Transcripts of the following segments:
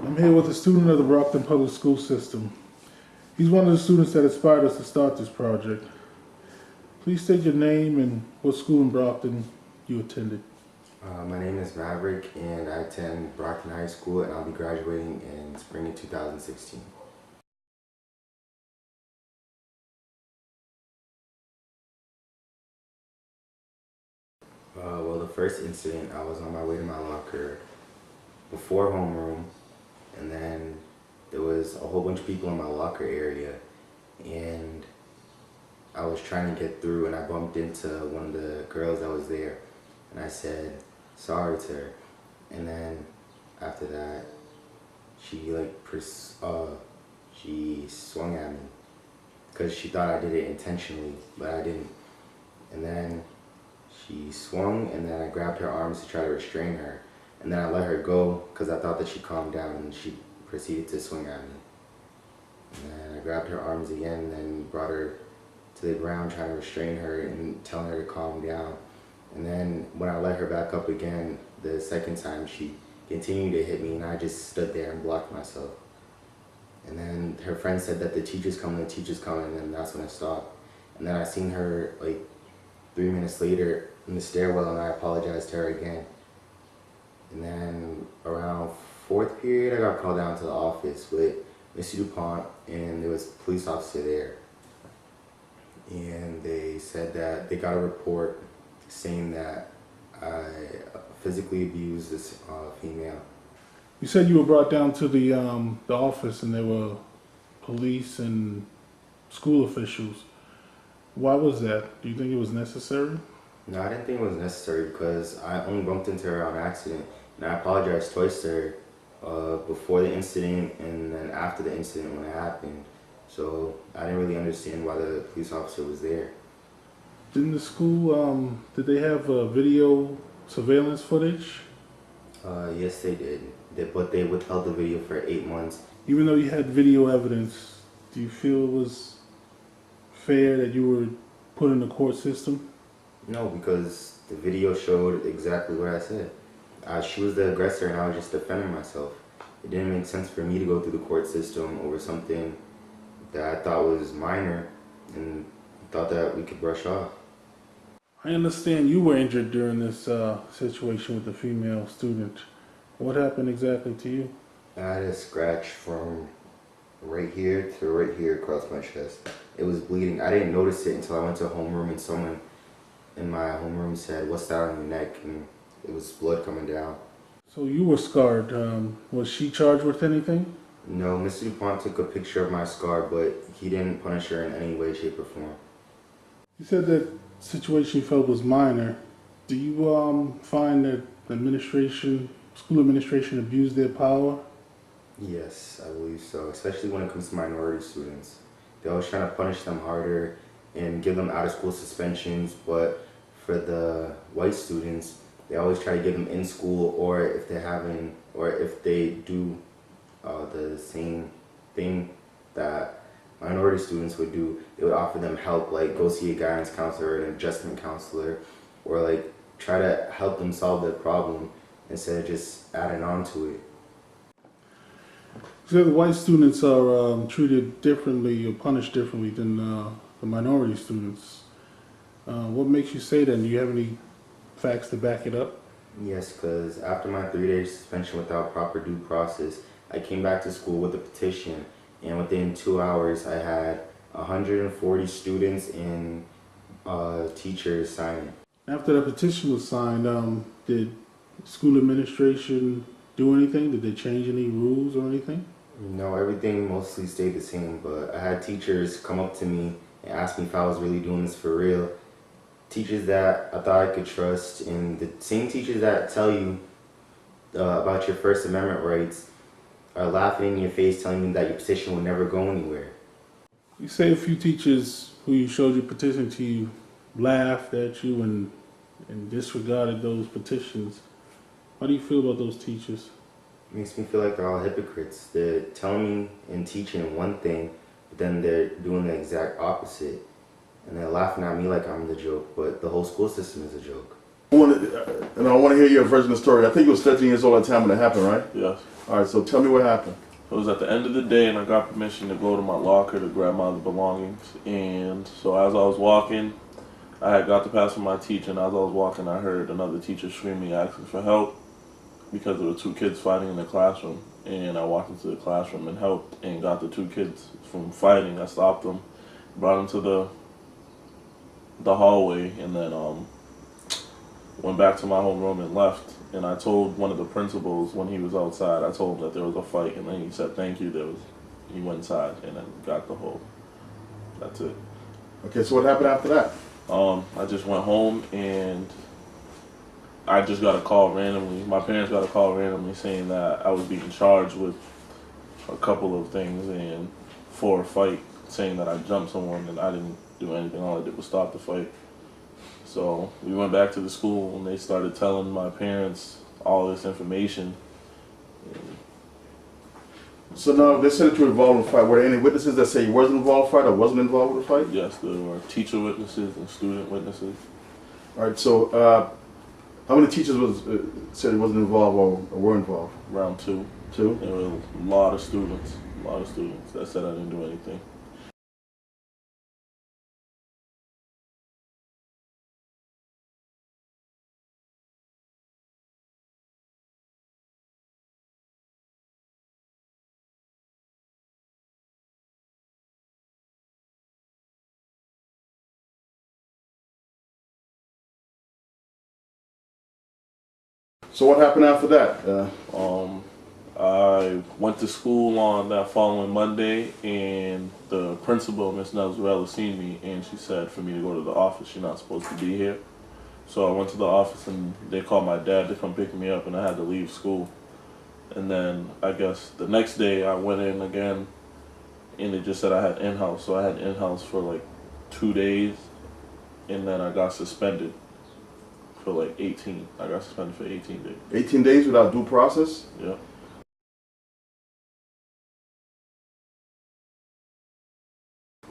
I'm here with a student of the Brockton Public School System. He's one of the students that inspired us to start this project. Please state your name and what school in Brockton you attended. My name is Maverick and I attend Brockton High School and I'll be graduating in spring of 2016. Well, the first incident, I was on my way to my locker before homeroom, and then there was a whole bunch of people in my locker area, and I was trying to get through and I bumped into one of the girls that was there, and I said sorry to her, and then after that she she swung at me because she thought I did it intentionally, but I didn't. And then she swung, and then I grabbed her arms to try to restrain her, and then I let her go because I thought that she calmed down, and she proceeded to swing at me. And then I grabbed her arms again and then brought her to the ground trying to restrain her and telling her to calm down. And then when I let her back up again the second time, she continued to hit me, and I just stood there and blocked myself. And then her friend said that the teacher's coming, and then that's when it stopped. And then I seen her like 3 minutes later in the stairwell, and I apologized to her again. And then around fourth period, I got called down to the office with Mr. DuPont, and there was a police officer there. And they said that they got a report saying that I physically abused this female. You said you were brought down to the office and there were police and school officials. Why was that? Do you think it was necessary? No, I didn't think it was necessary because I only bumped into her on accident, and I apologized twice to her before the incident and then after the incident when it happened. So I didn't really understand why the police officer was there. Didn't the school, did they have video surveillance footage? Yes, they did. But they withheld the video for 8 months. Even though you had video evidence, do you feel it was fair that you were put in the court system? No, because the video showed exactly what I said. She was the aggressor and I was just defending myself. It didn't make sense for me to go through the court system over something that I thought was minor and thought that we could brush off. I understand you were injured during this situation with the female student. What happened exactly to you? I had a scratch from right here to right here across my chest. It was bleeding. I didn't notice it until I went to homeroom and someone in my homeroom said, "What's that on your neck?" And it was blood coming down. So you were scarred. Was she charged with anything? No, Mr. DuPont took a picture of my scar, but he didn't punish her in any way, shape, or form. You said that situation you felt was minor. Do you find that school administration abused their power? Yes, I believe so, especially when it comes to minority students. They're always trying to punish them harder and give them out-of-school suspensions, but for the white students, they always try to get them in school, or if they do the same thing that minority students would do, they would offer them help, like go see a guidance counselor or an adjustment counselor, or like try to help them solve their problem instead of just adding on to it. So the white students are treated differently or punished differently than the minority students. What makes you say that? Do you have any facts to back it up? Yes, because after my 3-day suspension without proper due process, I came back to school with a petition, and within 2 hours I had 140 students and teachers sign it. After the petition was signed, did school administration do anything? Did they change any rules or anything? No, everything mostly stayed the same, but I had teachers come up to me and ask me if I was really doing this for real. Teachers that I thought I could trust, and the same teachers that tell you about your First Amendment rights are laughing in your face telling you that your petition will never go anywhere. You say a few teachers who you showed your petition to you laughed at you and disregarded those petitions. How do you feel about those teachers? It makes me feel like they're all hypocrites. They're telling me and teaching one thing, but then they're doing the exact opposite. And they're laughing at me like I'm the joke, but the whole school system is a joke. I want to hear your version of the story. I think you was 13 years old at the time when it happened, right? Yes. All right, so tell me what happened. It was at the end of the day, and I got permission to go to my locker to grab my other belongings. And so as I was walking, I had got the pass from my teacher, and as I was walking, I heard another teacher screaming, asking for help because there were two kids fighting in the classroom. And I walked into the classroom and helped and got the two kids from fighting. I stopped them, brought them to the hallway, and then went back to my homeroom and left. And I told one of the principals when he was outside, I told him that there was a fight, and then he said thank you. He went inside and then got the whole. That's it. Okay, so what happened after that? I just went home and I just got a call randomly. My parents got a call randomly saying that I was being charged with a couple of things and for a fight, saying that I jumped someone, and I didn't do anything. All I did was stop the fight. So we went back to the school and they started telling my parents all this information. So now they said that you were involved in the fight. Were there any witnesses that say you wasn't involved in the fight or wasn't involved with the fight? Yes, there were teacher witnesses and student witnesses. All right, so how many teachers said he wasn't involved or were involved? Round two. Two? There were a lot of students that said I didn't do anything. So what happened after that? I went to school on that following Monday, and the principal, Miss Nelzarella, seen me, and she said for me to go to the office. You're not supposed to be here. So I went to the office, and they called my dad to come pick me up, and I had to leave school. And then I guess the next day I went in again, and it just said I had in-house. So I had in-house for like 2 days, and then I got suspended for like 18. I got suspended for 18 days. 18 days without due process? Yeah.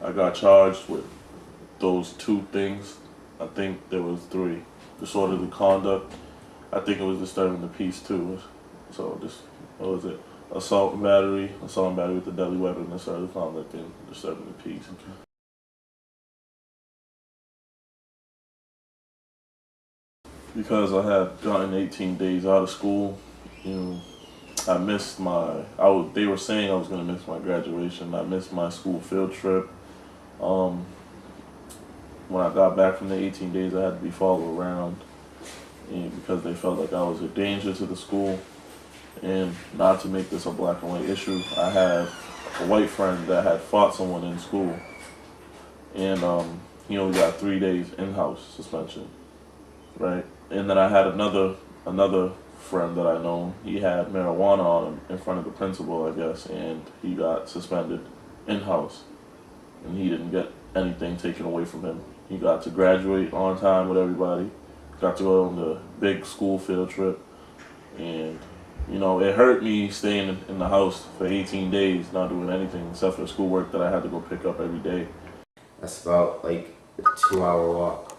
I got charged with those two things. I think there was 3. Disorderly conduct. I think it was disturbing the peace too. So just, what was it? Assault and battery with a deadly weapon, disorderly conduct, and disturbing the peace. Because I had gotten 18 days out of school, you know, I missed they were saying I was going to miss my graduation. I missed my school field trip. When I got back from the 18 days, I had to be followed around, and because they felt like I was a danger to the school. And not to make this a black and white issue, I had a white friend that had fought someone in school, and he only got 3 days in-house suspension, right? And then I had another friend that I know. He had marijuana on him in front of the principal, I guess, and he got suspended in-house, and he didn't get anything taken away from him. He got to graduate on time with everybody, got to go on the big school field trip, and you know, it hurt me staying in the house for 18 days, not doing anything except for the schoolwork that I had to go pick up every day. That's about like a 2-hour walk,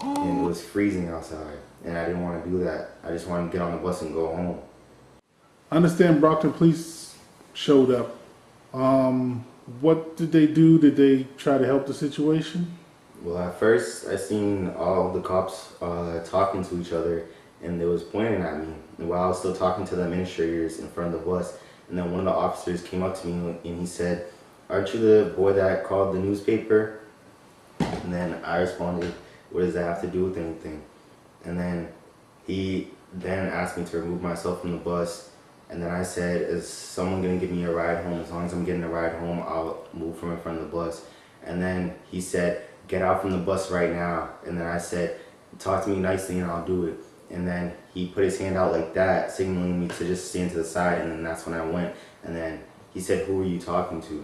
and it was freezing outside, and I didn't want to do that. I just wanted to get on the bus and go home. I understand Brockton police showed up. What did they do? Did they try to help the situation? Well, at first, I seen all the cops talking to each other, and they was pointing at me while I was still talking to the administrators in front of the bus. And then one of the officers came up to me and he said, "Aren't you the boy that called the newspaper?" And then I responded, "What does that have to do with anything?" And then he then asked me to remove myself from the bus. And then I said, "Is someone gonna give me a ride home? As long as I'm getting a ride home, I'll move from in front of the bus." And then he said, "Get out from the bus right now." And then I said, "Talk to me nicely and I'll do it." And then he put his hand out like that, signaling me to just stand to the side. And then that's when I went. And then he said, "Who are you talking to?"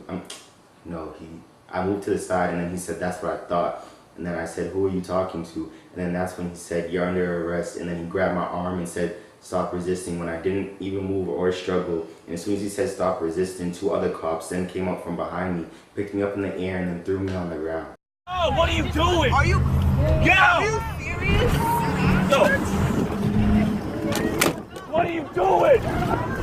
I moved to the side, and then he said, "That's what I thought." And then I said, "Who are you talking to?" And then that's when he said, "You're under arrest." And then he grabbed my arm and said, "Stop resisting," when I didn't even move or struggle. And as soon as he said stop resisting, 2 other cops then came up from behind me, picked me up in the air, and then threw me on the ground. Oh, what are you doing? Are you? Get out! Are you serious? What are you doing?